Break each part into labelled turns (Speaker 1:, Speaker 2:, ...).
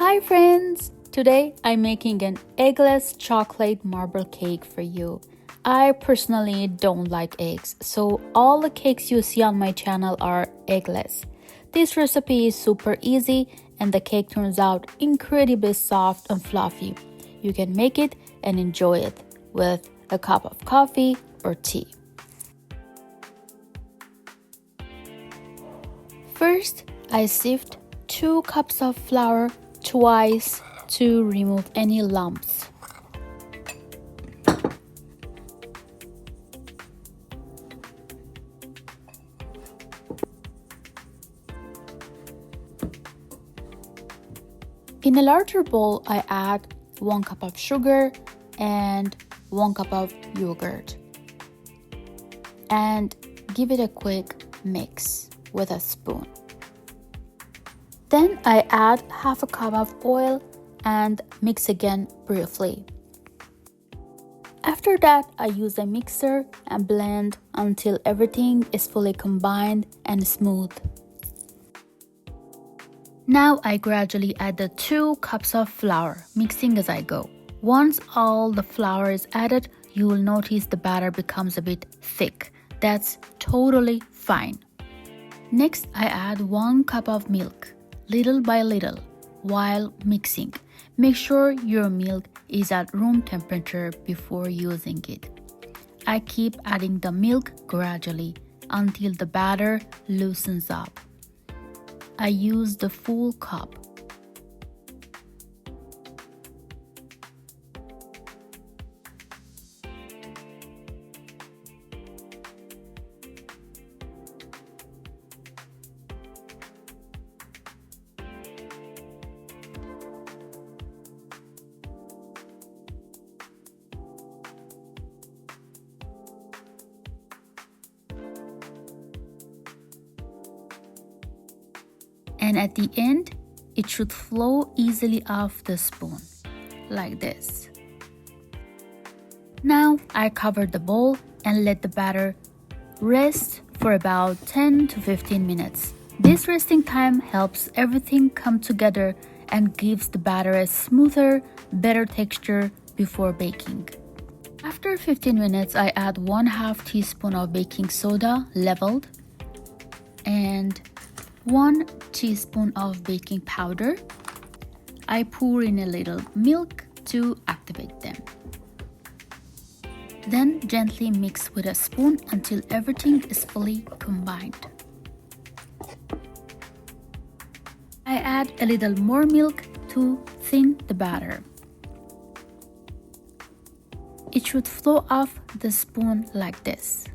Speaker 1: Hi friends! Today I'm making an eggless chocolate marble cake for you. I personally don't like eggs, so all the cakes you see on my channel are eggless. This recipe is super easy and the cake turns out incredibly soft and fluffy. You can make it and enjoy it with a cup of coffee or tea. First, I sift 2 cups of flour twice to remove any lumps. In a larger bowl, I add 1 cup of sugar and 1 cup of yogurt and give it a quick mix with a spoon. Then I add half a cup of oil and mix again briefly. After that, I use a mixer and blend until everything is fully combined and smooth. Now I gradually add the 2 cups of flour, mixing as I go. Once all the flour is added, you will notice the batter becomes a bit thick. That's totally fine. Next, I add 1 cup of milk, little by little, while mixing. Make sure your milk is at room temperature before using it. I keep adding the milk gradually until the batter loosens up. I use the full cup. And at the end, it should flow easily off the spoon, like this. Now I cover the bowl and let the batter rest for about 10 to 15 minutes. This resting time helps everything come together and gives the batter a smoother, better texture before baking. After 15 minutes, I add 1/2 teaspoon of baking soda leveled and 1 teaspoon of baking powder. I pour in a little milk to activate them. Then gently mix with a spoon until everything is fully combined. I add a little more milk to thin the batter. It should flow off the spoon like this.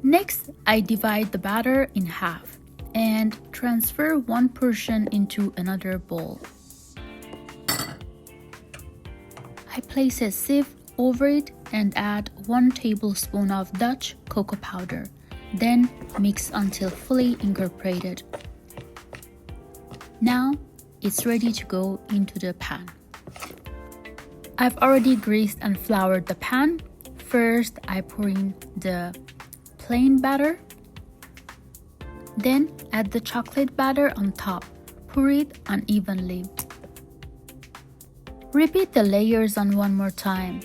Speaker 1: Next, I divide the batter in half and transfer 1 portion into another bowl. I place a sieve over it and add 1 tablespoon of Dutch cocoa powder. Then mix until fully incorporated. Now it's ready to go into the pan. I've already greased and floured the pan. First, I pour in the plain batter. Then add the chocolate batter on top. Pour it unevenly. Repeat the layers on one more time.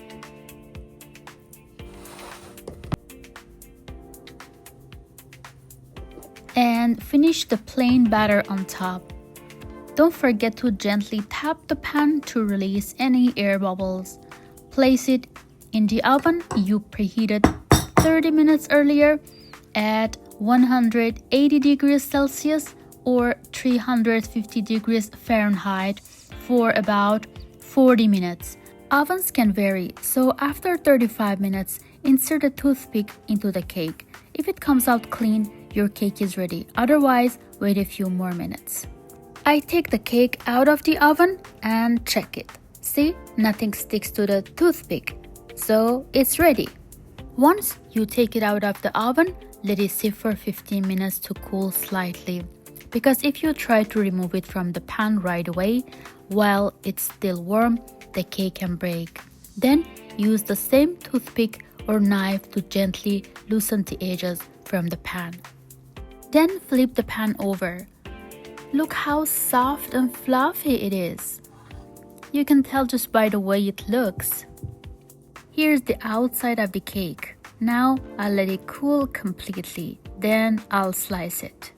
Speaker 1: And finish the plain batter on top. Don't forget to gently tap the pan to release any air bubbles. Place it in the oven you preheated 30 minutes earlier at 180 degrees Celsius or 350 degrees Fahrenheit for about 40 minutes. Ovens can vary, so after 35 minutes, insert a toothpick into the cake. If it comes out clean, your cake is ready. Otherwise, wait a few more minutes. I take the cake out of the oven and check it. See, nothing sticks to the toothpick, so it's ready. Once you take it out of the oven, let it sit for 15 minutes to cool slightly. Because if you try to remove it from the pan right away, while it's still warm, the cake can break. Then use the same toothpick or knife to gently loosen the edges from the pan. Then flip the pan over. Look how soft and fluffy it is. You can tell just by the way it looks. Here's the outside of the cake. Now I'll let it cool completely. Then I'll slice it.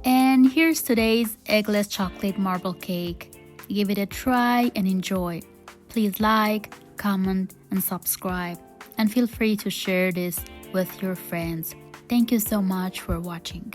Speaker 1: And here's today's eggless chocolate marble cake. Give it a try and enjoy. Please like, comment, and subscribe. And feel free to share this with your friends. Thank you so much for watching.